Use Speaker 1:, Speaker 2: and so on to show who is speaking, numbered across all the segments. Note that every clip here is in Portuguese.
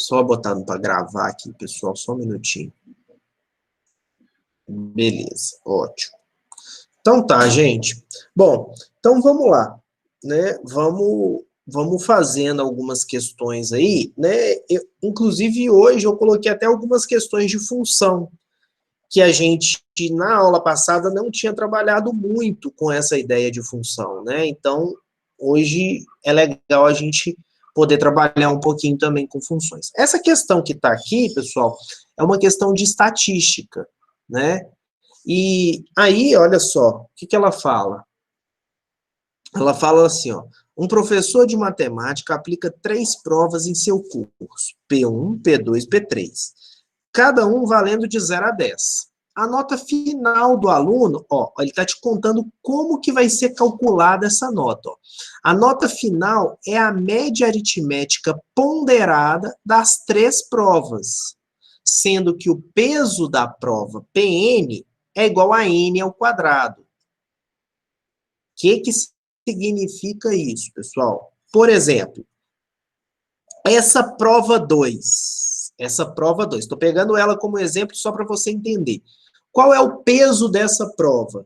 Speaker 1: Só botando para gravar aqui, pessoal, só um minutinho. Beleza, ótimo. Então tá, gente. Bom, então vamos lá, né? Vamos fazendo algumas questões aí, né? Inclusive, hoje eu coloquei até algumas questões de função, que a gente, na aula passada, não tinha trabalhado muito com essa ideia de função, né? Então, hoje é legal a gente poder trabalhar um pouquinho também com funções. Essa questão que está aqui, pessoal, é uma questão de estatística, né? E aí, olha só, o que ela fala? Ela fala assim, ó, um professor de matemática aplica 3 provas em seu curso, P1, P2, P3, cada um valendo de 0 a 10. A nota final do aluno, ó, ele está te contando como que vai ser calculada essa nota. Ó. A nota final é a média aritmética ponderada das 3 provas, sendo que o peso da prova PN é igual a N ao quadrado. O que significa isso, pessoal? Por exemplo, essa prova 2, estou pegando ela como exemplo só para você entender. Qual é o peso dessa prova?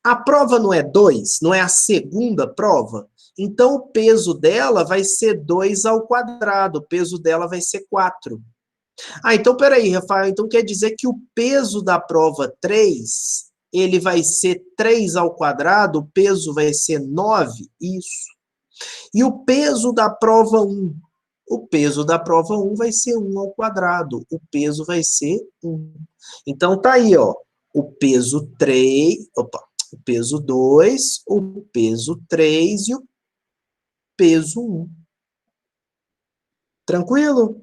Speaker 1: A prova não é 2, não é a segunda prova? Então, o peso dela vai ser 2 ao quadrado, o peso dela vai ser 4. Ah, então, peraí, Rafael, então quer dizer que o peso da prova 3, ele vai ser 3 ao quadrado, o peso vai ser 9? Isso. E o peso da prova 1? O peso da prova 1 vai ser 1 ao quadrado, o peso vai ser 1. Então, tá aí, ó, o peso 3, o peso 2, o peso 3 e o peso 1. Tranquilo?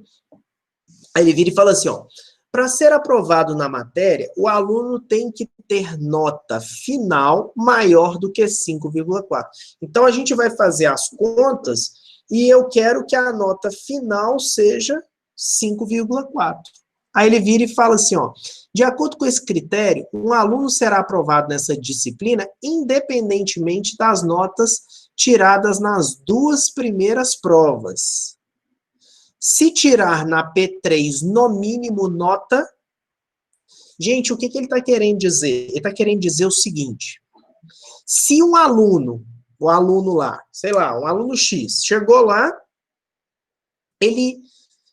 Speaker 1: Aí ele vira e fala assim, ó, para ser aprovado na matéria, o aluno tem que ter nota final maior do que 5,4. Então, a gente vai fazer as contas e eu quero que a nota final seja 5,4. Aí ele vira e fala assim, ó, de acordo com esse critério, um aluno será aprovado nessa disciplina independentemente das notas tiradas nas 2 primeiras provas. Se tirar na P3 no mínimo nota... Gente, o que ele está querendo dizer? Ele está querendo dizer o seguinte, se um aluno, o aluno lá, sei lá, um aluno X, chegou lá, ele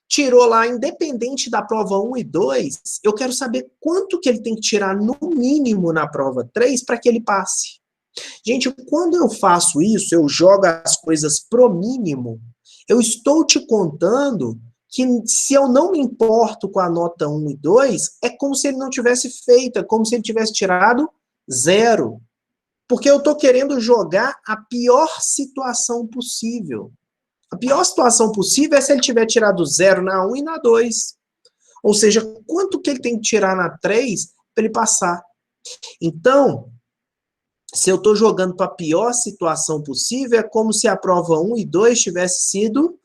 Speaker 1: tirou lá, independente da prova 1 e 2, eu quero saber quanto que ele tem que tirar no mínimo na prova 3 para que ele passe. Gente, quando eu faço isso, eu jogo as coisas pro mínimo, eu estou te contando que se eu não me importo com a nota 1 e 2, é como se ele não tivesse feito, é como se ele tivesse tirado 0. Porque eu estou querendo jogar a pior situação possível. A pior situação possível é se ele tiver tirado 0 na 1 e na 2. Ou seja, quanto que ele tem que tirar na 3 para ele passar. Então, se eu estou jogando para a pior situação possível, é como se a prova 1 e 2 tivesse sido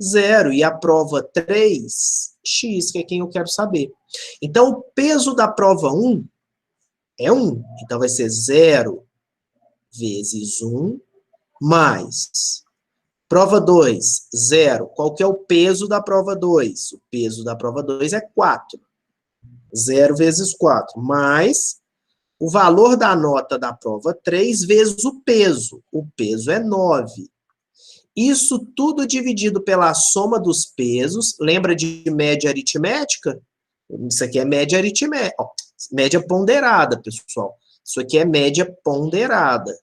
Speaker 1: 0, e a prova 3, x, que é quem eu quero saber. Então, o peso da prova 1 é 1. Então, vai ser 0 vezes 1, mais... Prova 2, 0. Qual que é o peso da prova 2? O peso da prova 2 é 4. 0 vezes 4, mais... o valor da nota da prova 3 vezes o peso. O peso é 9. Isso tudo dividido pela soma dos pesos. Lembra de média aritmética? Isso aqui é média aritmética. Ó, média ponderada, pessoal. Isso aqui é média ponderada.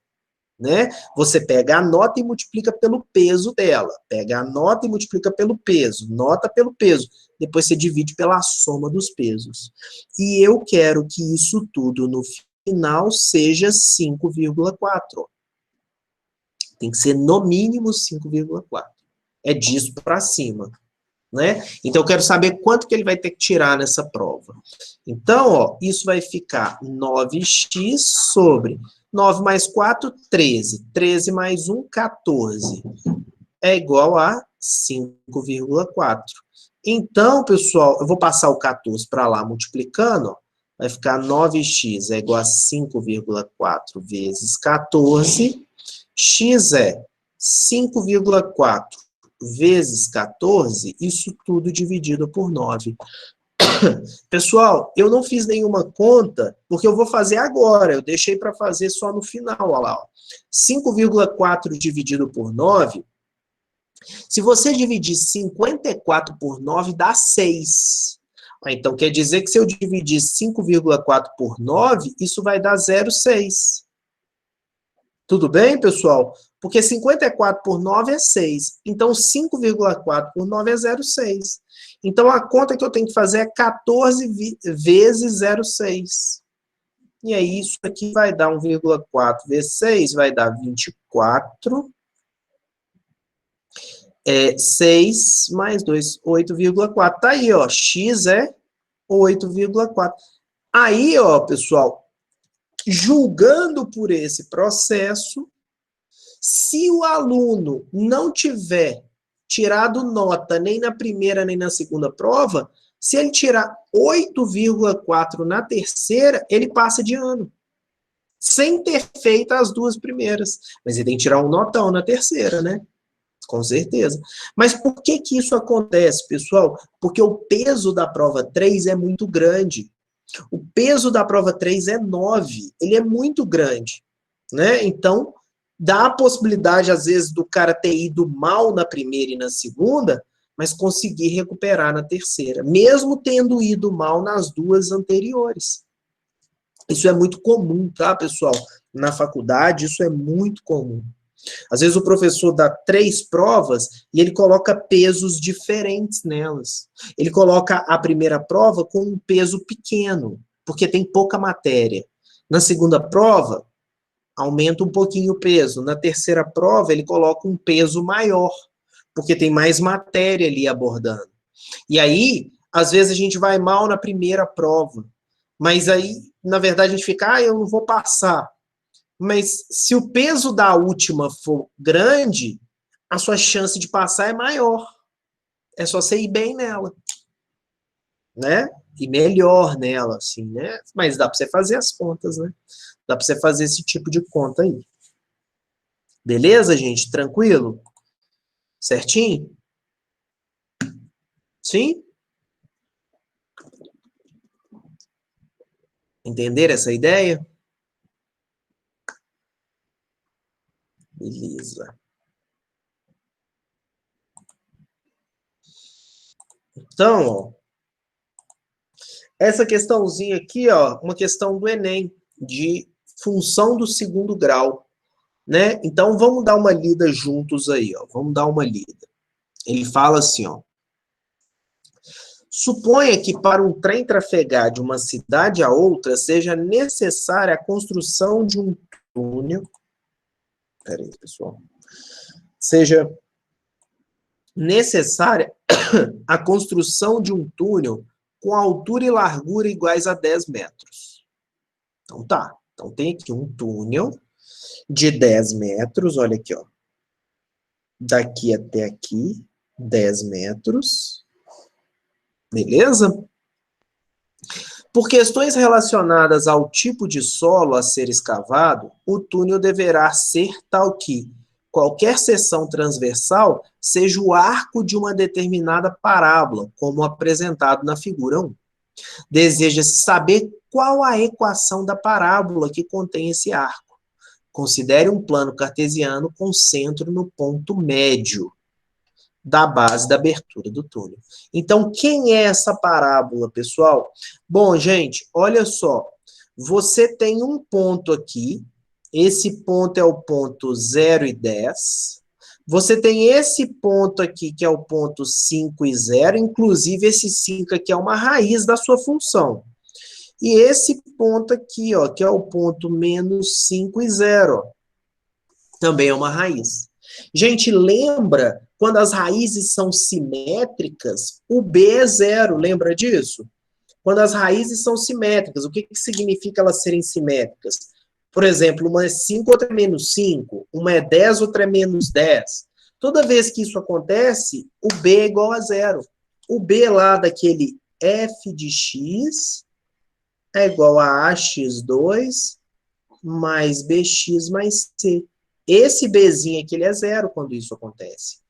Speaker 1: Né? Você pega a nota e multiplica pelo peso dela. Pega a nota e multiplica pelo peso. Nota pelo peso. Depois você divide pela soma dos pesos. E eu quero que isso tudo no final seja 5,4. Tem que ser no mínimo 5,4. É disso para cima. Né? Então, eu quero saber quanto que ele vai ter que tirar nessa prova. Então, ó, isso vai ficar 9x sobre 9 mais 4, 13. 13 mais 1, 14. É igual a 5,4. Então, pessoal, eu vou passar o 14 para lá multiplicando, ó, vai ficar 9x é igual a 5,4 vezes 14. X é 5,4 vezes 14, isso tudo dividido por 9. Pessoal, eu não fiz nenhuma conta, porque eu vou fazer agora, eu deixei para fazer só no final, olha lá. 5,4 dividido por 9, se você dividir 54 por 9, dá 6. Então, quer dizer que se eu dividir 5,4 por 9, isso vai dar 0,6. Tudo bem, pessoal? Porque 54 por 9 é 6. Então, 5,4 por 9 é 0,6. Então, a conta que eu tenho que fazer é 14 vezes 0,6. E aí, isso aqui vai dar 1,4 vezes 6, vai dar 24. 6 mais 2, 8,4. Tá aí, ó. X é 8,4. Aí, ó, pessoal, julgando por esse processo, se o aluno não tiver tirado nota nem na primeira nem na segunda prova, se ele tirar 8,4 na terceira, ele passa de ano. Sem ter feito as duas primeiras. Mas ele tem que tirar um notão na terceira, né? Com certeza. Mas por que que isso acontece, pessoal? Porque o peso da prova 3 é muito grande. O peso da prova 3 é 9. Ele é muito grande, né? Então, dá a possibilidade, às vezes, do cara ter ido mal na primeira e na segunda, mas conseguir recuperar na terceira, mesmo tendo ido mal nas duas anteriores. Isso é muito comum, tá, pessoal? Na faculdade, isso é muito comum. Às vezes o professor dá 3 provas e ele coloca pesos diferentes nelas. Ele coloca a primeira prova com um peso pequeno, porque tem pouca matéria. Na segunda prova, aumenta um pouquinho o peso. Na terceira prova, ele coloca um peso maior, porque tem mais matéria ali abordando. E aí, às vezes a gente vai mal na primeira prova, mas aí, na verdade, a gente fica, eu não vou passar. Mas se o peso da última for grande, a sua chance de passar é maior. É só você ir bem nela, né? E melhor nela, assim, né? Mas dá para você fazer as contas, né? Dá para você fazer esse tipo de conta aí. Beleza, gente? Tranquilo? Certinho? Sim? Entenderam essa ideia? Beleza. Então, ó, essa questãozinha aqui, ó, uma questão do Enem, de função do segundo grau, né? Então, vamos dar uma lida juntos aí, ó. Vamos dar uma lida. Ele fala assim, ó. Suponha que para um trem trafegar de uma cidade a outra seja necessária a construção de um túnel. Peraí, pessoal. Seja necessária a construção de um túnel com altura e largura iguais a 10 metros. Então tá. Então tem aqui um túnel de 10 metros, olha aqui, ó. Daqui até aqui, 10 metros. Beleza? Por questões relacionadas ao tipo de solo a ser escavado, o túnel deverá ser tal que qualquer seção transversal seja o arco de uma determinada parábola, como apresentado na figura 1. Deseja-se saber qual a equação da parábola que contém esse arco. Considere um plano cartesiano com centro no ponto médio da base da abertura do túnel. Então, quem é essa parábola, pessoal? Bom, gente, olha só. Você tem um ponto aqui. Esse ponto é o ponto 0 e 10. Você tem esse ponto aqui, que é o ponto 5 e 0. Inclusive, esse 5 aqui é uma raiz da sua função. E esse ponto aqui, ó, que é o ponto menos 5 e 0, ó, também é uma raiz. Gente, lembra quando as raízes são simétricas, o B é 0, lembra disso? Quando as raízes são simétricas, o que significa elas serem simétricas? Por exemplo, uma é 5, outra é menos 5, uma é 10, outra é menos 10. Toda vez que isso acontece, o B é igual a 0. O B lá daquele f de x é igual a ax2 mais bx mais c. Esse Bzinho aqui, ele é 0 quando isso acontece.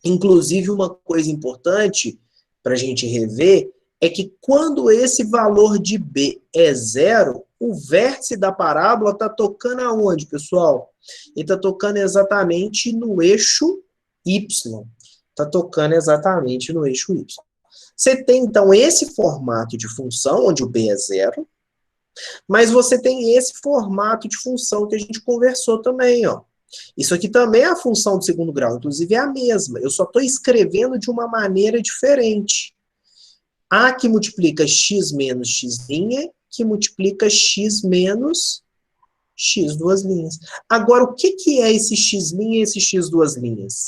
Speaker 1: Inclusive, uma coisa importante para a gente rever é que quando esse valor de B é zero, o vértice da parábola está tocando aonde, pessoal? Ele está tocando exatamente no eixo Y. Está tocando exatamente no eixo Y. Você tem, então, esse formato de função, onde o B é zero, mas você tem esse formato de função que a gente conversou também, ó. Isso aqui também é a função do segundo grau, inclusive é a mesma. Eu só estou escrevendo de uma maneira diferente. A que multiplica x menos x', que multiplica x menos x duas linhas. Agora, o que é esse x' e esse x duas linhas?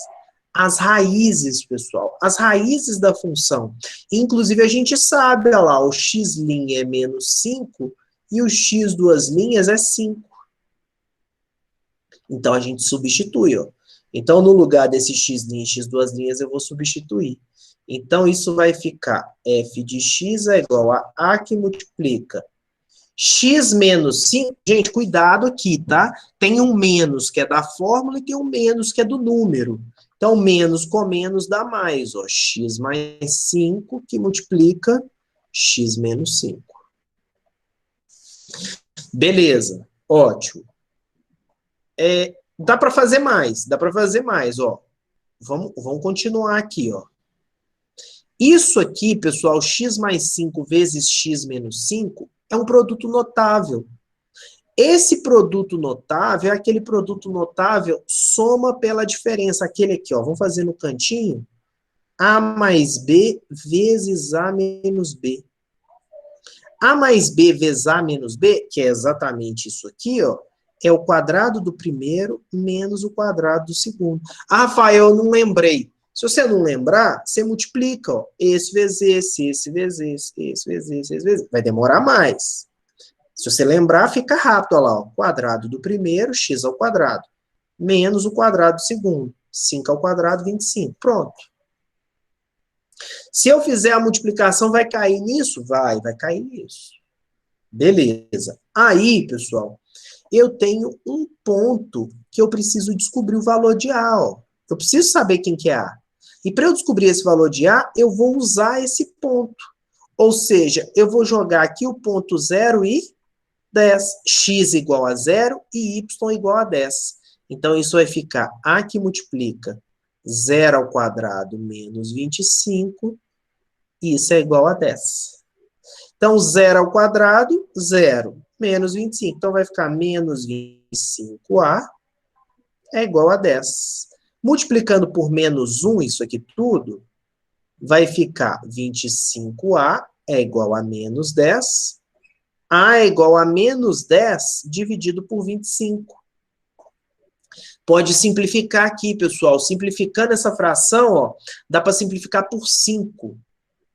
Speaker 1: As raízes, pessoal. As raízes da função. Inclusive, a gente sabe, olha lá, o x' é menos 5 e o x duas linhas é 5. Então, a gente substitui, ó. Então, no lugar desse x' e x duas linhas, eu vou substituir. Então, isso vai ficar f de x é igual a que multiplica x menos 5. Gente, cuidado aqui, tá? Tem um menos que é da fórmula e tem um menos que é do número. Então, menos com menos dá mais, ó. X mais 5 que multiplica x menos 5. Beleza, ótimo. Dá para fazer mais, ó. Vamos continuar aqui, ó. Isso aqui, pessoal, x mais 5 vezes x menos 5, é um produto notável. Esse produto notável é aquele produto notável soma pela diferença. Aquele aqui, ó, vamos fazer no cantinho. A mais B vezes A menos B. A mais B vezes A menos B, que é exatamente isso aqui, ó, é o quadrado do primeiro menos o quadrado do segundo. Ah, Rafael, eu não lembrei. Se você não lembrar, você multiplica, ó, esse vezes esse vezes esse vezes esse vezes. Vai demorar mais. Se você lembrar, fica rápido, olha lá, ó, quadrado do primeiro, x ao quadrado, menos o quadrado do segundo, 5 ao quadrado, 25. Pronto. Se eu fizer a multiplicação, vai cair nisso? Vai cair nisso. Beleza. Aí, pessoal, eu tenho um ponto que eu preciso descobrir o valor de A, ó. Eu preciso saber quem que é A. E para eu descobrir esse valor de A, eu vou usar esse ponto. Ou seja, eu vou jogar aqui o ponto 0 e 10. X igual a 0 e y igual a 10. Então, isso vai ficar A que multiplica 0 ao quadrado menos 25, e isso é igual a 10. Então, 0 ao quadrado, 0, menos 25. Então, vai ficar menos 25A é igual a 10. Multiplicando por menos 1, isso aqui tudo, vai ficar 25A é igual a menos 10. A é igual a menos 10 dividido por 25. Pode simplificar aqui, pessoal. Simplificando essa fração, ó, dá para simplificar por 5.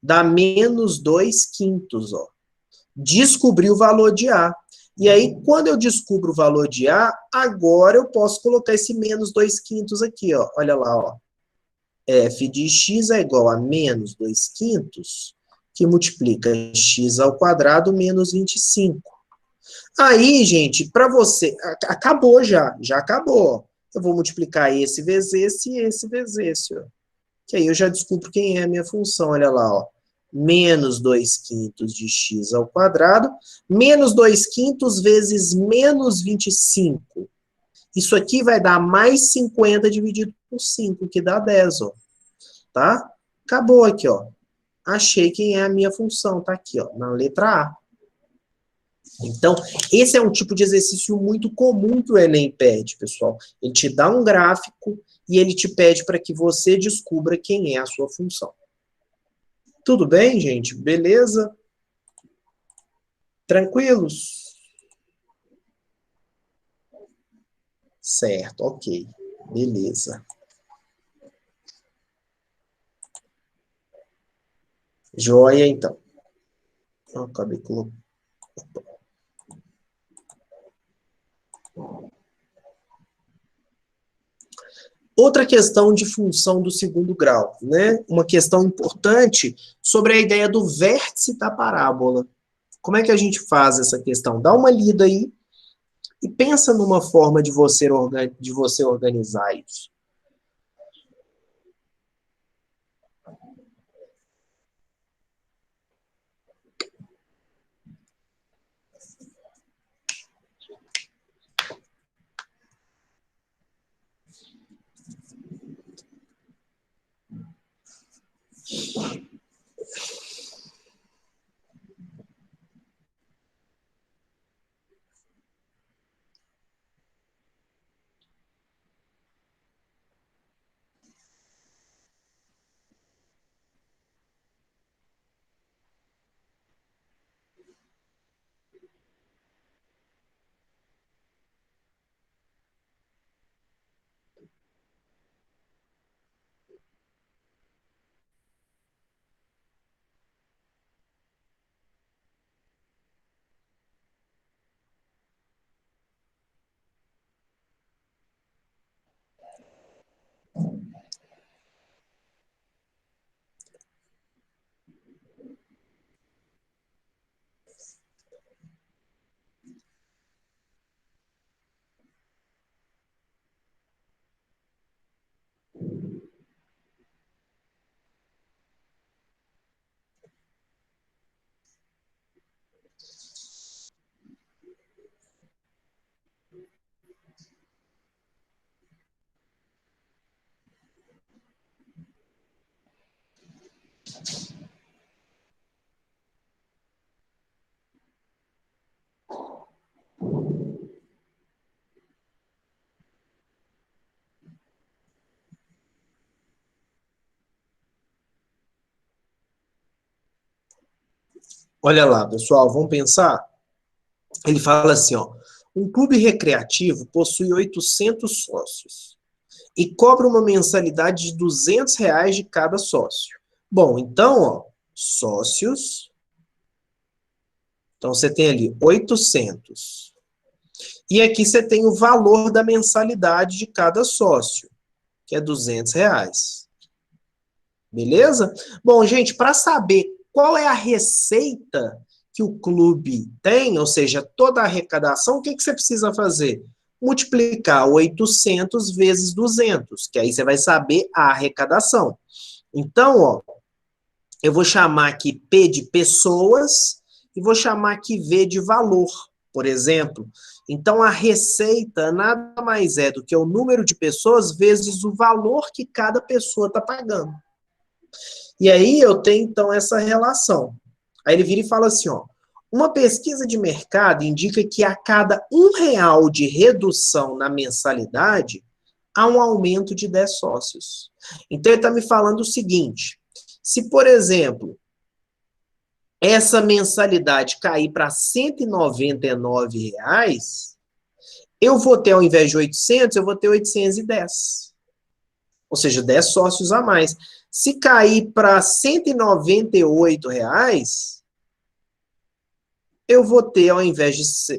Speaker 1: Dá menos 2 quintos, ó. Descobri o valor de A. E aí, quando eu descubro o valor de A, agora eu posso colocar esse menos 2 quintos aqui, ó. Olha lá, ó. F de x é igual a menos 2 quintos, que multiplica x ao quadrado menos 25. Aí, gente, para você... Acabou já acabou. Eu vou multiplicar esse vezes esse e esse vezes esse, ó. Que aí eu já descubro quem é a minha função, olha lá, ó. Menos 2 quintos de x ao quadrado, menos 2 quintos vezes menos 25. Isso aqui vai dar mais 50 dividido por 5, que dá 10, ó. Tá? Acabou aqui, ó. Achei quem é a minha função, tá aqui, ó, na letra A. Então, esse é um tipo de exercício muito comum que o Enem pede, pessoal. Ele te dá um gráfico e ele te pede para que você descubra quem é a sua função. Tudo bem, gente? Beleza? Tranquilos? Certo, ok. Beleza. Joia, então. Acabei colocando. Outra questão de função do segundo grau, né? Uma questão importante sobre a ideia do vértice da parábola. Como é que a gente faz essa questão? Dá uma lida aí e pensa numa forma de você organizar isso. Olha lá, pessoal, vamos pensar? Ele fala assim, ó, um clube recreativo possui 800 sócios e cobra uma mensalidade de R$ 200 de cada sócio. Bom, então, ó, sócios, então você tem ali 800. E aqui você tem o valor da mensalidade de cada sócio, que é R$ 200. Beleza? Bom, gente, para saber qual é a receita que o clube tem, ou seja, toda a arrecadação, o que você precisa fazer? Multiplicar 800 vezes 200, que aí você vai saber a arrecadação. Então, ó, eu vou chamar aqui P de pessoas e vou chamar aqui V de valor, por exemplo. Então, a receita nada mais é do que o número de pessoas vezes o valor que cada pessoa está pagando. E aí eu tenho, então, essa relação. Aí ele vira e fala assim, ó, uma pesquisa de mercado indica que a cada R$ 1 de redução na mensalidade, há um aumento de 10 sócios. Então, ele está me falando o seguinte, se, por exemplo, essa mensalidade cair para R$ 199, eu vou ter, ao invés de 800, eu vou ter 810. Ou seja, 10 sócios a mais. Se cair para R$ 198, eu vou ter, ao invés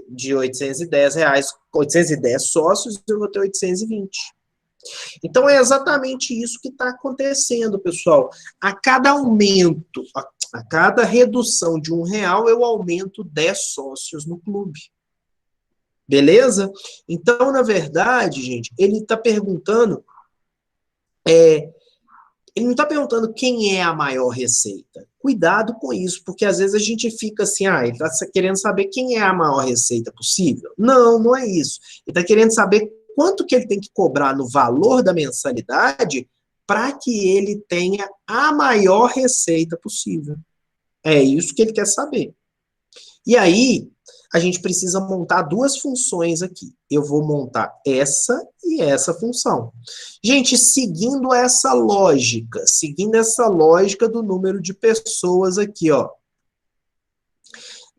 Speaker 1: de R$ 810, 810 sócios, eu vou ter 820. Então, é exatamente isso que está acontecendo, pessoal. A cada aumento, a cada redução de R$ 1, eu aumento 10 sócios no clube. Beleza? Então, na verdade, gente, ele está perguntando... Ele não está perguntando quem é a maior receita. Cuidado com isso, porque às vezes a gente fica assim, ele está querendo saber quem é a maior receita possível. Não, não é isso. Ele está querendo saber quanto que ele tem que cobrar no valor da mensalidade para que ele tenha a maior receita possível. É isso que ele quer saber. E aí, a gente precisa montar duas funções aqui. Eu vou montar essa e essa função. Gente, seguindo essa lógica do número de pessoas aqui, ó.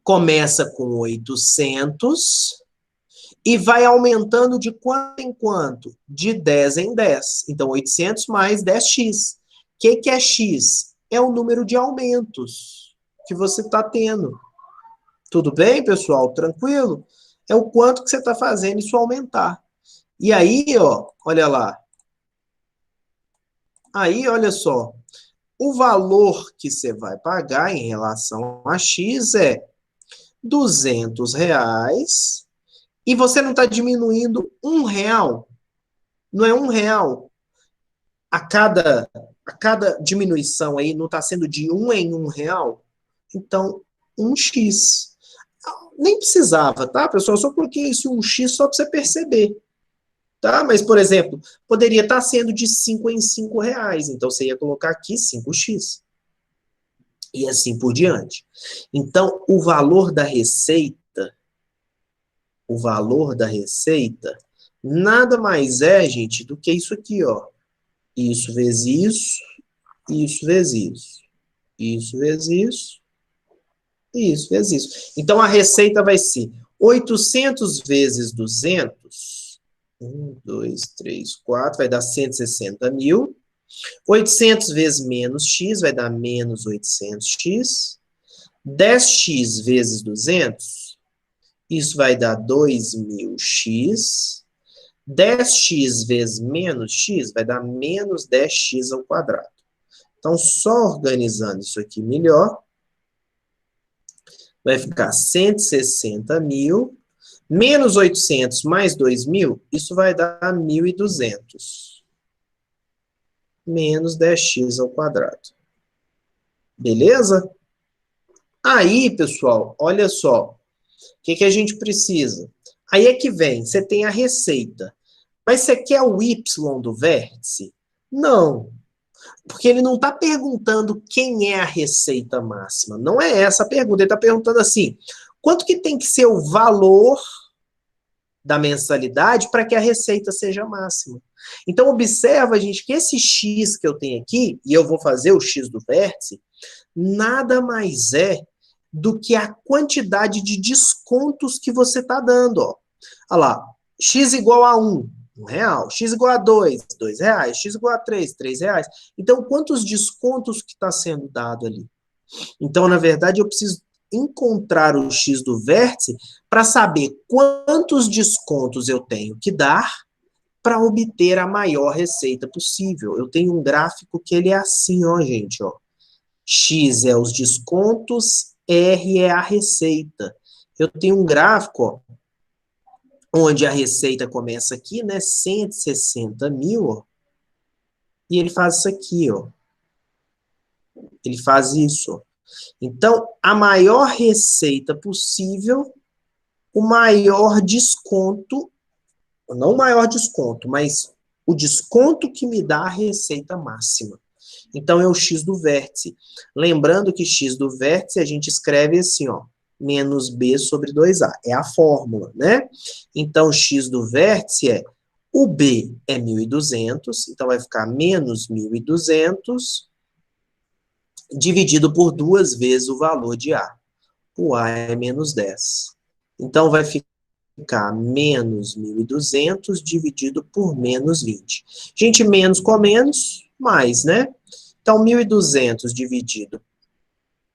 Speaker 1: Começa com 800 e vai aumentando de quanto em quanto? De 10 em 10. Então, 800 mais 10x. O que é x? É o número de aumentos que você está tendo. Tudo bem, pessoal? Tranquilo? É o quanto que você está fazendo isso aumentar. E aí, ó, olha lá. Aí, olha só. O valor que você vai pagar em relação a X é R$ 200. E você não está diminuindo R$ 1. Não é R$ 1. A cada diminuição aí não está sendo de em R$ 1. Então, 1x. Nem precisava, tá, pessoal? Eu só coloquei esse 1x só para você perceber. Tá? Mas, por exemplo, poderia estar sendo de 5 em 5 reais. Então, você ia colocar aqui 5x. E assim por diante. Então, o valor da receita, nada mais é, gente, do que isso aqui, ó. Isso vezes isso, isso vezes isso. Isso vezes isso, isso vezes isso. Então, a receita vai ser 800 vezes 200. 1, 2, 3, 4, vai dar 160 mil. 800 vezes menos x vai dar menos 800x. 10x vezes 200, isso vai dar 2000x. 10x vezes menos x vai dar menos 10x ao quadrado. Então, só organizando isso aqui melhor, vai ficar 160 mil, menos 800 mais 2.000, isso vai dar 1.200. Menos 10x ao quadrado. Beleza? Aí, pessoal, olha só. O que a gente precisa? Aí é que vem, você tem a receita. Mas você quer o y do vértice? Não. Porque ele não está perguntando quem é a receita máxima. Não é essa a pergunta. Ele está perguntando assim, quanto que tem que ser o valor da mensalidade para que a receita seja máxima? Então, observa, gente, que esse x que eu tenho aqui, e eu vou fazer o x do vértice, nada mais é do que a quantidade de descontos que você está dando, ó. Olha lá, x igual a 1, R$1. X igual a 2, R$2. X igual a 3, R$3. Então, quantos descontos que está sendo dado ali? Então, na verdade, eu preciso encontrar o x do vértice para saber quantos descontos eu tenho que dar para obter a maior receita possível. Eu tenho um gráfico que ele é assim, ó, gente, ó. X é os descontos, R é a receita. Eu tenho um gráfico, ó, onde a receita começa aqui, né, 160 mil, ó, e ele faz isso aqui, ó. Ele faz isso, ó. Então, a maior receita possível, o maior desconto, não o maior desconto, mas o desconto que me dá a receita máxima. Então, é o x do vértice. Lembrando que x do vértice a gente escreve assim, ó, menos b sobre 2a. É a fórmula, né? Então, x do vértice é, o b é 1.200, então vai ficar menos 1.200, dividido por 2 vezes o valor de a. O a é menos 10. Então, vai ficar menos 1.200 dividido por menos 20. Gente, menos com menos, mais, né? Então, 1.200 dividido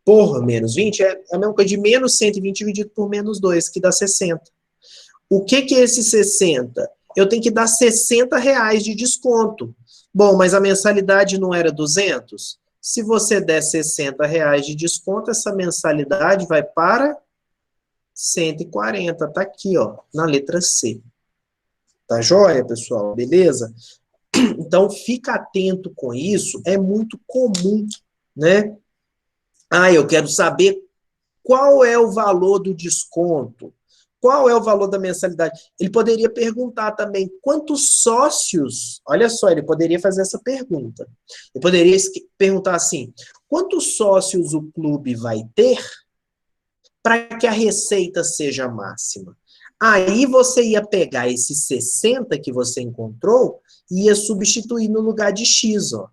Speaker 1: por menos 20 é a mesma coisa de menos 120 dividido por menos 2, que dá 60. O que é esse 60? Eu tenho que dar R$60 de desconto. Bom, mas a mensalidade não era 200? Se você der R$60 de desconto, essa mensalidade vai para 140. Tá aqui, ó, na letra C. Tá joia, pessoal? Beleza? Então, fica atento com isso. É muito comum, né? Ah, eu quero saber qual é o valor do desconto, qual é o valor da mensalidade. Ele poderia perguntar também quantos sócios, olha só, ele poderia fazer essa pergunta. Ele poderia perguntar assim, quantos sócios o clube vai ter para que a receita seja máxima? Aí você ia pegar esses 60 que você encontrou e ia substituir no lugar de X, ó.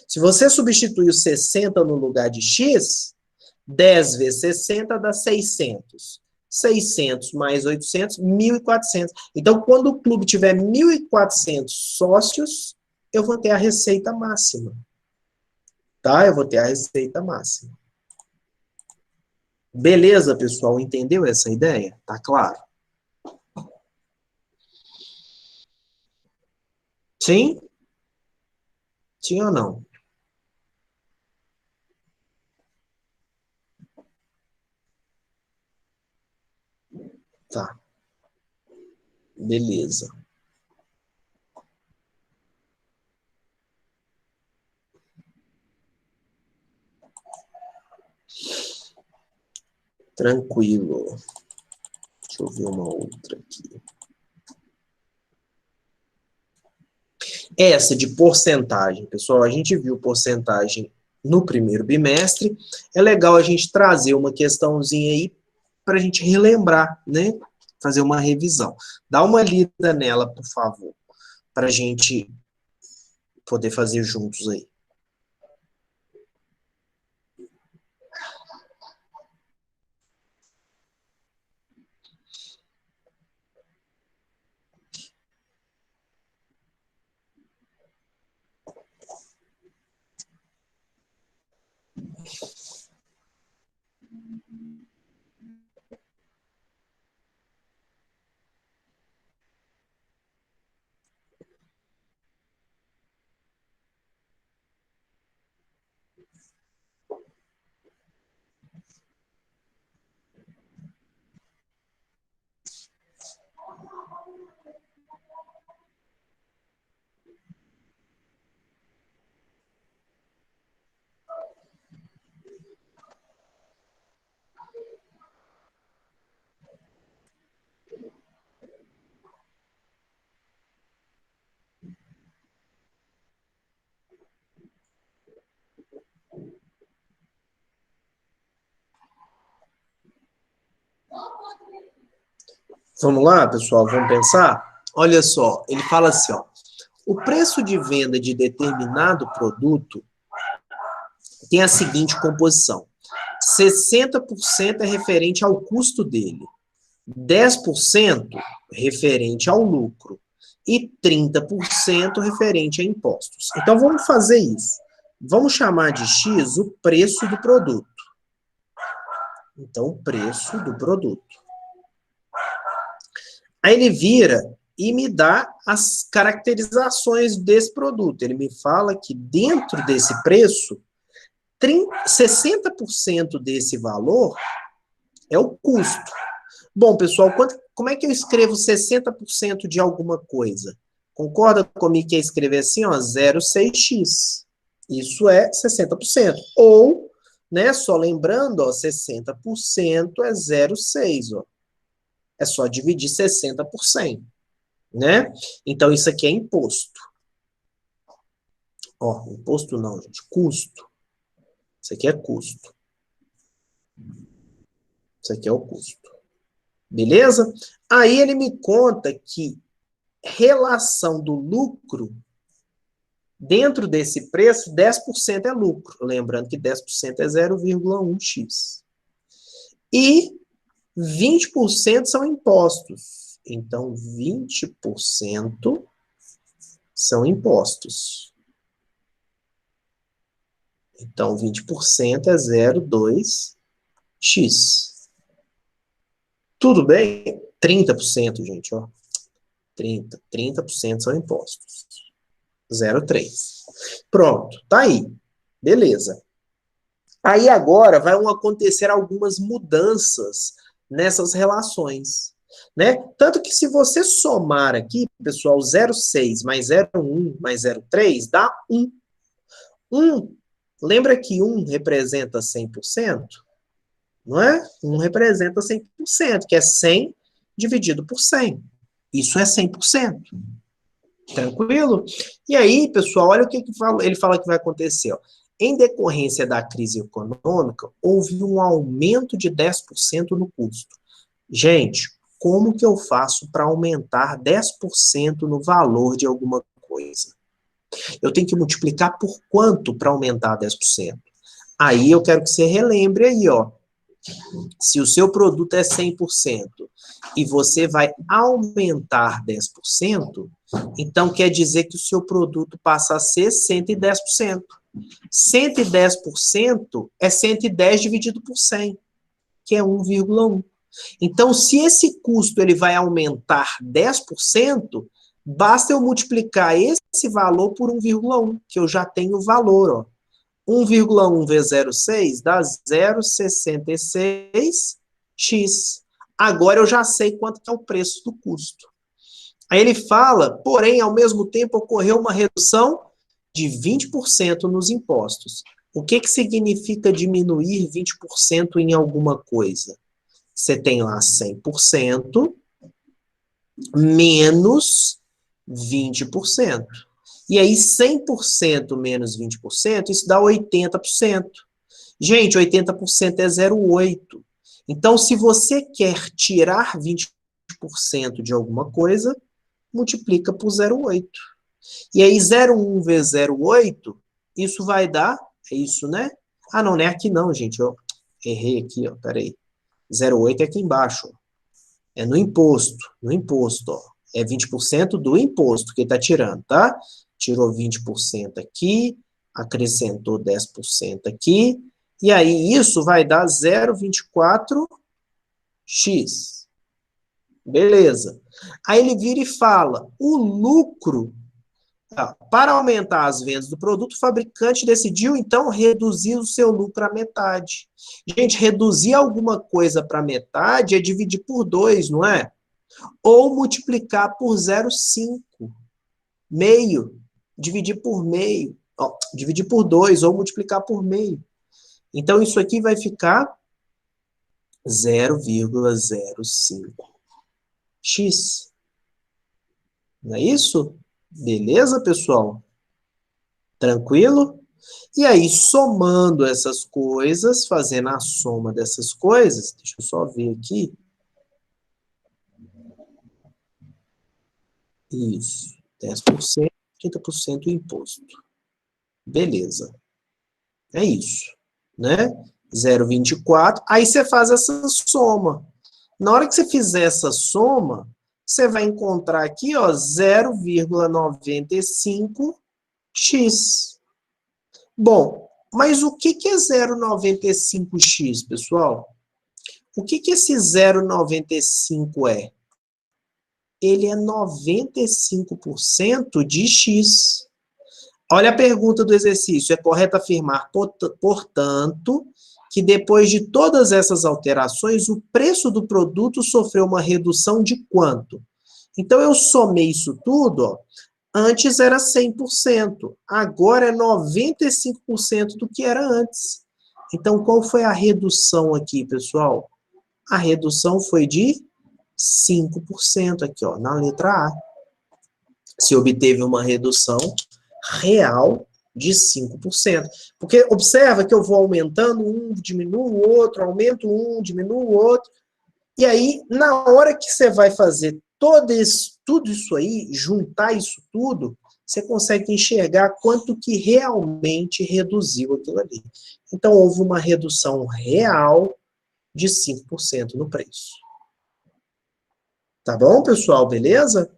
Speaker 1: Se você substituir o 60 no lugar de X, 10 vezes 60 dá 600. 600 mais 800, 1.400. Então, quando o clube tiver 1.400 sócios, eu vou ter a receita máxima. Tá? Eu vou ter a receita máxima. Beleza, pessoal? Entendeu essa ideia? Tá claro? Sim? Sim ou não? Tá. Beleza. Tranquilo. Deixa eu ver uma outra aqui. Essa de porcentagem, pessoal, a gente viu porcentagem no primeiro bimestre. É legal a gente trazer uma questãozinha aí para a gente relembrar, né? Fazer uma revisão. Dá uma lida nela, por favor, para a gente poder fazer juntos aí. Vamos lá, pessoal, vamos pensar? Olha só, ele fala assim, ó, o preço de venda de determinado produto tem a seguinte composição. 60% é referente ao custo dele, 10% referente ao lucro e 30% referente a impostos. Então, vamos fazer isso. Vamos chamar de X o preço do produto. Então, o preço do produto. Aí ele vira e me dá as caracterizações desse produto. Ele me fala que dentro desse preço, 60% desse valor é o custo. Bom, pessoal, como é que eu escrevo 60% de alguma coisa? Concorda comigo que é escrever assim, ó, 0,6x. Isso é 60%. Ou, né, só lembrando, ó, 60% é 0,6, ó. É só dividir 60 por 100, né? Então, isso aqui é imposto. Ó, imposto não, gente, custo. Isso aqui é custo. Isso aqui é o custo. Beleza? Aí ele me conta que relação do lucro, dentro desse preço, 10% é lucro. Lembrando que 10% é 0,1x. E 20% são impostos. Então, 20% são impostos. Então, 20% é 0,2x. Tudo bem? 30%, gente, ó. 30% são impostos. 0,3. Pronto, tá aí. Beleza. Aí agora vai acontecer algumas mudanças nessas relações, né? Tanto que se você somar aqui, pessoal, 0,6 mais 0,1 mais 0,3 dá 1. 1, lembra que 1 representa 100%? Não é? 1 representa 100%, que é 100 dividido por 100. Isso é 100%. Tranquilo? E aí, pessoal, olha o que ele fala que vai acontecer. Ó. Em decorrência da crise econômica, houve um aumento de 10% no custo. Gente, como que eu faço para aumentar 10% no valor de alguma coisa? Eu tenho que multiplicar por quanto para aumentar 10%? Aí eu quero que você relembre aí, ó. Se o seu produto é 100% e você vai aumentar 10%, então quer dizer que o seu produto passa a ser 110%. 110% é 110 dividido por 100, que é 1,1. Então, se esse custo ele vai aumentar 10%, basta eu multiplicar esse valor por 1,1, que eu já tenho o valor, ó. 1,1 vezes 0,6 dá 0,66x. Agora eu já sei quanto que é o preço do custo. Aí ele fala, porém, ao mesmo tempo ocorreu uma redução de 20% nos impostos. O que significa diminuir 20% em alguma coisa? Você tem lá 100% menos 20%. E aí, 100% menos 20%, isso dá 80%. Gente, 80% é 0,8. Então, se você quer tirar 20% de alguma coisa, multiplica por 0,8. E aí, 0,1 vezes 0,8, isso vai dar, é isso, né? Ah, não é aqui não, gente. Eu errei aqui, ó, peraí. 0,8 é aqui embaixo, ó. É no imposto, ó. É 20% do imposto que ele está tirando, tá? Tirou 20% aqui, acrescentou 10% aqui, e aí isso vai dar 0,24x. Beleza. Aí ele vira e fala, o lucro, para aumentar as vendas do produto, o fabricante decidiu, então, reduzir o seu lucro à metade. Gente, reduzir alguma coisa para metade é dividir por 2, não é? Ou multiplicar por 0,5. Meio. Dividir por meio. Ó, dividir por 2 ou multiplicar por meio. Então, isso aqui vai ficar 0,05x. Não é isso? Beleza, pessoal? Tranquilo? E aí, somando essas coisas, fazendo a soma dessas coisas, deixa eu só ver aqui. Isso, 10%, 30% imposto. Beleza. É isso, né? 0,24. Aí você faz essa soma. Na hora que você fizer essa soma, você vai encontrar aqui, ó, 0,95x. Bom, mas o que é 0,95x, pessoal? O que esse 0,95 é? Ele é 95% de x. Olha a pergunta do exercício. É correto afirmar, portanto, que depois de todas essas alterações, o preço do produto sofreu uma redução de quanto? Então, eu somei isso tudo, ó. Antes era 100%, agora é 95% do que era antes. Então, qual foi a redução aqui, pessoal? A redução foi de 5% aqui, ó, na letra A. Se obteve uma redução real de 5%. Porque observa que eu vou aumentando um, diminuo o outro, aumento um, diminuo o outro. E aí, na hora que você vai fazer tudo isso aí, juntar isso tudo, você consegue enxergar quanto que realmente reduziu aquilo ali. Então, houve uma redução real de 5% no preço. Tá bom, pessoal? Beleza?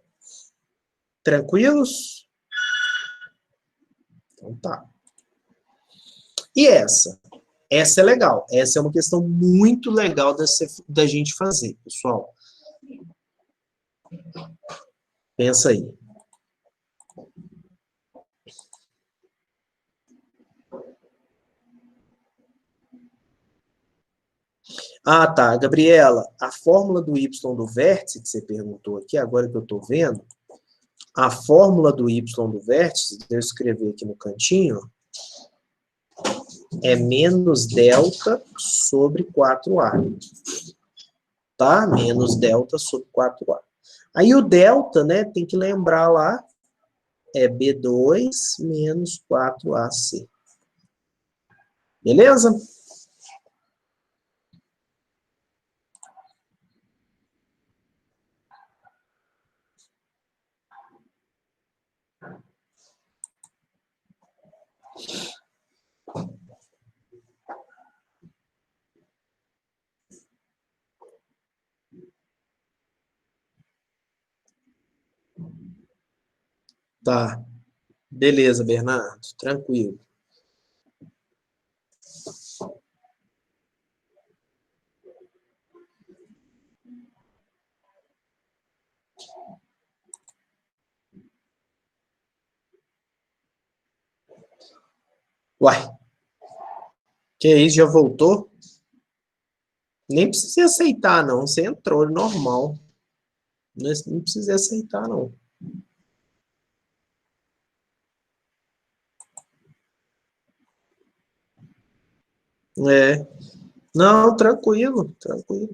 Speaker 1: Tranquilos? Então tá. E essa? Essa é legal. Essa é uma questão muito legal da gente fazer, pessoal. Pensa aí. Ah, tá. Gabriela, a fórmula do y do vértice, que você perguntou aqui, agora que eu estou vendo, a fórmula do y do vértice, eu escrever aqui no cantinho, é menos delta sobre 4A. Tá? Menos delta sobre 4A. Aí o delta, né, tem que lembrar lá, é B2 menos 4AC. Beleza? Tá. Beleza, Bernardo. Tranquilo. Uai, que isso, já voltou? Nem precisa aceitar, não. Você entrou, normal. Não precisa aceitar, não. É. Não, tranquilo, tranquilo.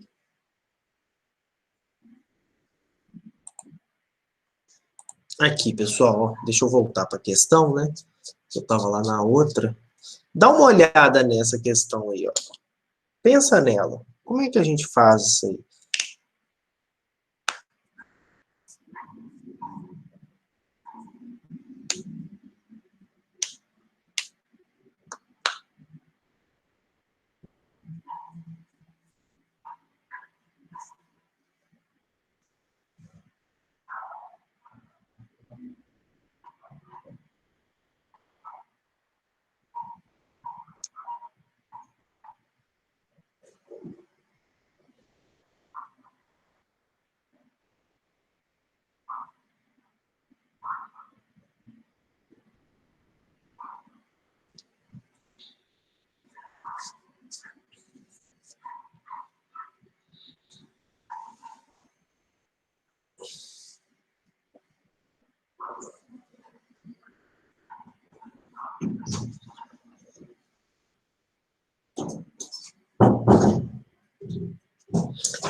Speaker 1: Aqui, pessoal, ó, deixa eu voltar para a questão, né? Eu estava lá na outra. Dá uma olhada nessa questão aí, ó. Pensa nela. Como é que a gente faz isso aí?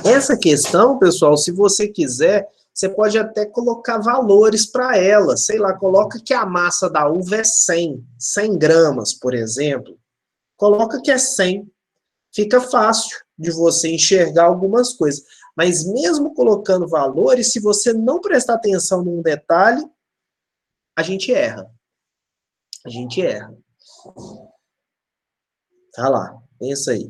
Speaker 1: Essa questão, pessoal, se você quiser, você pode até colocar valores para ela. Sei lá, coloca que a massa da uva é 100 gramas, por exemplo. Coloca que é 100. Fica fácil de você enxergar algumas coisas. Mas mesmo colocando valores, se você não prestar atenção num detalhe, a gente erra. A gente erra. Tá lá. Pensa aí.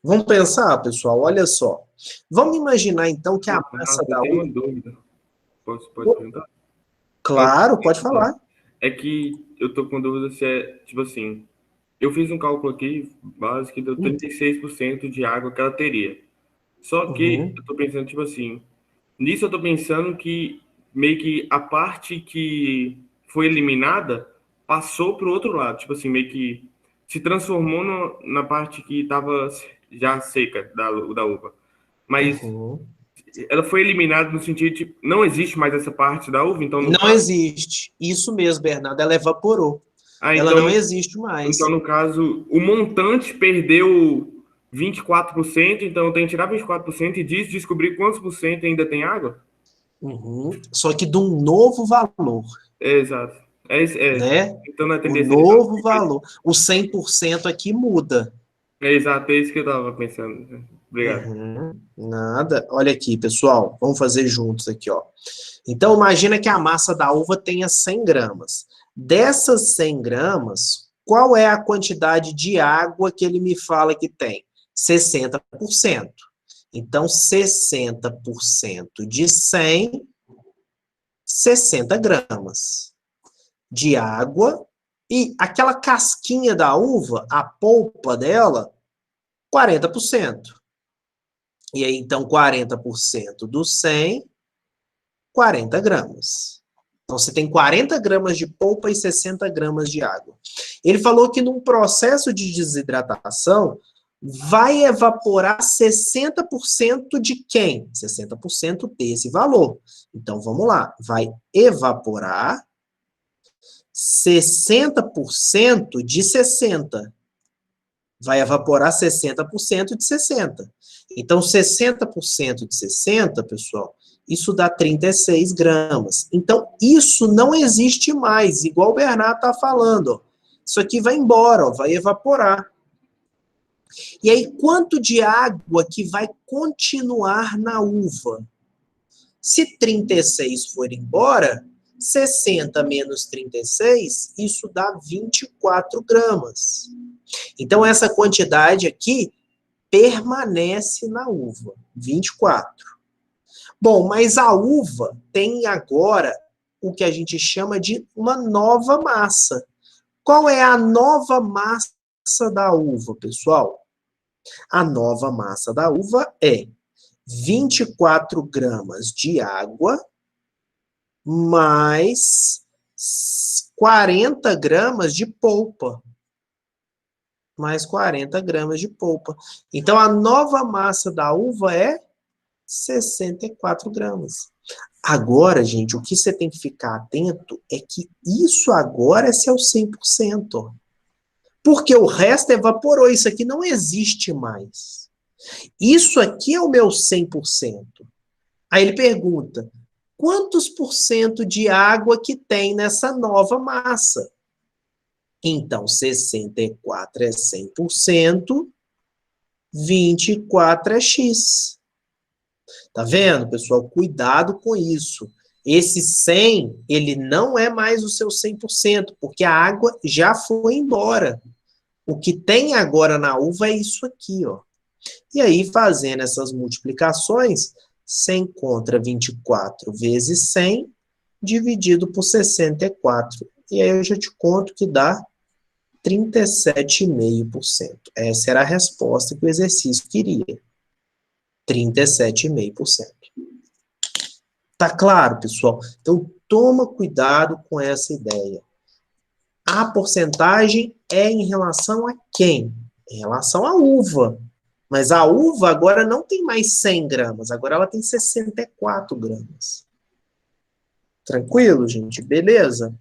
Speaker 1: Vamos pensar, pessoal, olha só. Vamos imaginar, então, que a massa
Speaker 2: Eu
Speaker 1: da
Speaker 2: tenho
Speaker 1: uva...
Speaker 2: uma dúvida. Pode perguntar?
Speaker 1: Claro, pode falar.
Speaker 2: É que eu tô com dúvida se é, tipo assim, eu fiz um cálculo aqui básico que deu 36% de água que ela teria. Só que
Speaker 1: Uhum,
Speaker 2: eu tô pensando, tipo assim, nisso eu tô pensando que meio que a parte que foi eliminada passou pro outro lado, tipo assim, meio que se transformou na parte que estava já seca da uva. Mas
Speaker 1: uhum.
Speaker 2: ela foi eliminada no sentido de não existe mais essa parte da uva, então no
Speaker 1: Não
Speaker 2: caso,
Speaker 1: existe. Isso mesmo, Bernardo, ela evaporou.
Speaker 2: ah,
Speaker 1: Ela
Speaker 2: então
Speaker 1: não
Speaker 2: no,
Speaker 1: existe
Speaker 2: então
Speaker 1: mais.
Speaker 2: no caso o montante perdeu 24%, então eu tenho que tirar 24% e disso descobrir quantos por cento ainda tem água?
Speaker 1: Uhum. Só que de um novo valor,
Speaker 2: É, exato.
Speaker 1: né?
Speaker 2: Então não é
Speaker 1: O
Speaker 2: 36, não.
Speaker 1: novo valor. O 100% aqui muda.
Speaker 2: É exato, é isso que eu tava pensando. Obrigado.
Speaker 1: Uhum. Nada. Olha aqui, pessoal. Vamos fazer juntos aqui, ó. Então, imagina que a massa da uva tenha 100 gramas. Dessas 100 gramas, qual é a quantidade de água que ele me fala que tem? 60%. Então, 60% de 100, 60 gramas de água. E aquela casquinha da uva, a polpa dela, 40%. E aí, então, 40% do 100, 40 gramas. Então, você tem 40 gramas de polpa e 60 gramas de água. Ele falou que num processo de desidratação, vai evaporar 60% de quem? 60% desse valor. Então, vamos lá. Vai evaporar 60% de 60. Vai evaporar 60% de 60. Então, 60% de 60, pessoal, isso dá 36 gramas. Então, isso não existe mais, igual o Bernardo está falando. Ó. Isso aqui vai embora, ó, vai evaporar. E aí, quanto de água que vai continuar na uva? Se 36 for embora, 60 menos 36, isso dá 24 gramas. Então, essa quantidade aqui permanece na uva, 24. Bom, mas a uva tem agora o que a gente chama de uma nova massa. Qual é a nova massa da uva, pessoal? A nova massa da uva é 24 gramas de água mais 40 gramas de polpa. Mais 40 gramas de polpa. Então, a nova massa da uva é 64 gramas. Agora, gente, o que você tem que ficar atento é que isso agora é seu 100%. Ó. Porque o resto evaporou. Isso aqui não existe mais. Isso aqui é o meu 100%. Aí ele pergunta, quantos por cento de água que tem nessa nova massa? Então, 64 é 100%, 24 é X. Tá vendo, pessoal? Cuidado com isso. Esse 100, ele não é mais o seu 100%, porque a água já foi embora. O que tem agora na uva é isso aqui, ó. E aí, fazendo essas multiplicações, você encontra 24 vezes 100 dividido por 64. E aí eu já te conto que dá 37,5%. Essa era a resposta que o exercício queria. 37,5%. Tá claro, pessoal? Então, toma cuidado com essa ideia. A porcentagem é em relação a quem? Em relação à uva. Mas a uva agora não tem mais 100 gramas, agora ela tem 64 gramas. Tranquilo, gente? Beleza?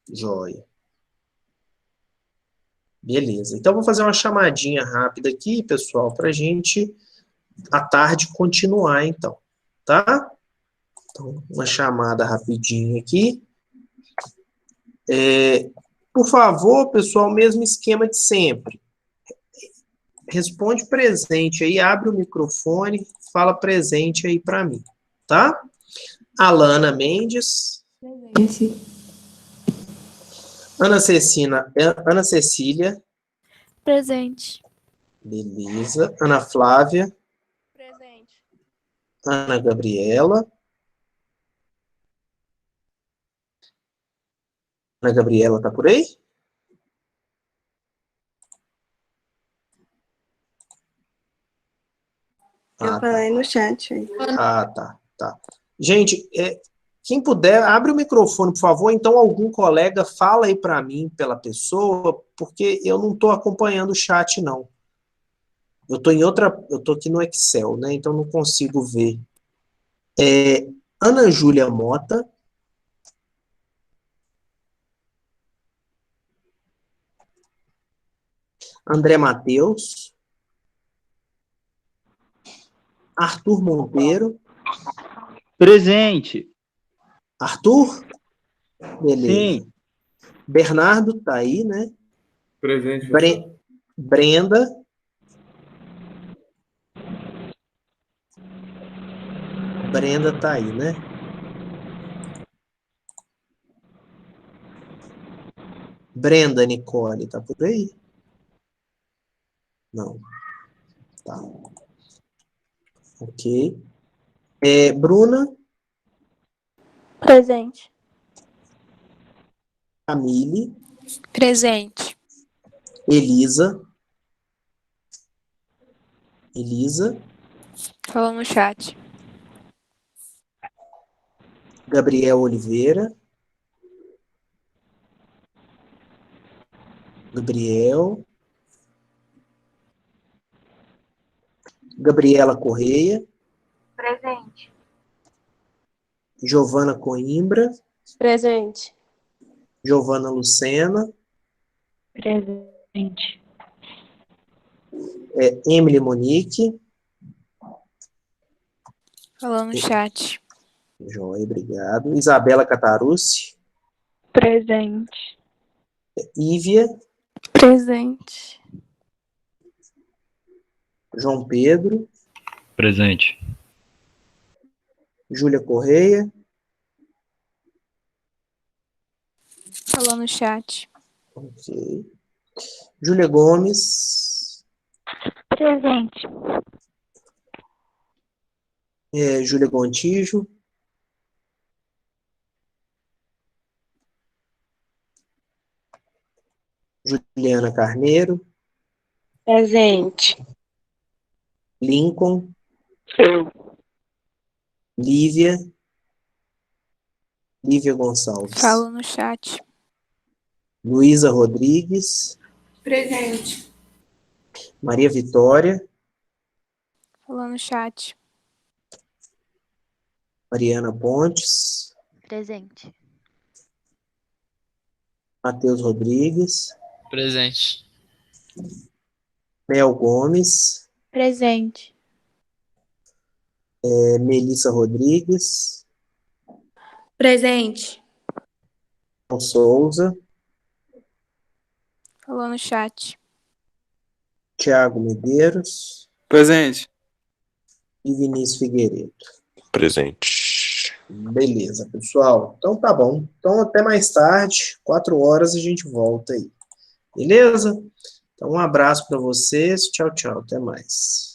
Speaker 1: Joia. Beleza. Então, vou fazer uma chamadinha rápida aqui, pessoal, para a gente, à tarde, continuar, então. Tá? Então, uma chamada rapidinho aqui. Por favor, pessoal, mesmo esquema de sempre. Responde presente aí, abre o microfone, fala presente aí para mim, tá? Alana Mendes.
Speaker 3: Presente.
Speaker 1: Ana Cecília.
Speaker 3: Presente.
Speaker 1: Beleza. Ana Flávia.
Speaker 3: Presente.
Speaker 1: Ana Gabriela. Ana Gabriela tá por aí?
Speaker 4: Eu falei no chat aí.
Speaker 1: Tá. Gente, quem puder, abre o microfone, por favor. Então, algum colega fala aí para mim, pela pessoa, porque eu não estou acompanhando o chat, não. Eu estou aqui no Excel, né? Então, não consigo ver. Ana Júlia Mota. André Matheus. Arthur Monteiro.
Speaker 5: Presente.
Speaker 1: Arthur? Beleza.
Speaker 5: Sim.
Speaker 1: Bernardo tá aí, né?
Speaker 2: Presente.
Speaker 1: Brenda. Brenda tá aí, né? Brenda Nicole, tá por aí? Não. Tá. Ok. Bruna.
Speaker 3: Presente.
Speaker 1: Camille.
Speaker 3: Presente.
Speaker 1: Elisa. Elisa.
Speaker 3: Falou no chat.
Speaker 1: Gabriel Oliveira. Gabriel. Gabriela Correia.
Speaker 3: Presente.
Speaker 1: Giovana Coimbra.
Speaker 4: Presente.
Speaker 1: Giovana Lucena.
Speaker 3: Presente.
Speaker 1: Emily Monique.
Speaker 3: Falou no chat.
Speaker 1: Joia, obrigado. Isabela Catarucci.
Speaker 3: Presente.
Speaker 1: Ívia.
Speaker 3: Presente.
Speaker 1: João Pedro.
Speaker 5: Presente.
Speaker 1: Júlia Correia.
Speaker 3: Falou no chat.
Speaker 1: Ok. Júlia Gomes.
Speaker 3: Presente.
Speaker 1: Júlia Gontijo. Juliana Carneiro.
Speaker 4: Presente.
Speaker 1: Lincoln.
Speaker 4: Eu.
Speaker 1: Lívia. Lívia Gonçalves.
Speaker 3: Falou no chat.
Speaker 1: Luísa Rodrigues.
Speaker 4: Presente.
Speaker 1: Maria Vitória,
Speaker 3: Falou no chat.
Speaker 1: Mariana Pontes,
Speaker 5: Presente.
Speaker 1: Matheus Rodrigues,
Speaker 6: Presente.
Speaker 1: Mel Gomes,
Speaker 3: Presente.
Speaker 1: Melissa Rodrigues,
Speaker 4: Presente.
Speaker 1: João Souza,
Speaker 3: Falou no chat.
Speaker 1: Tiago Medeiros
Speaker 7: Presente.
Speaker 1: e Vinícius Figueiredo.
Speaker 8: Presente.
Speaker 1: Beleza, pessoal. Então tá bom. Então até mais tarde, 4 horas a gente volta aí. Beleza? Então um abraço para vocês. Tchau, tchau. Até mais.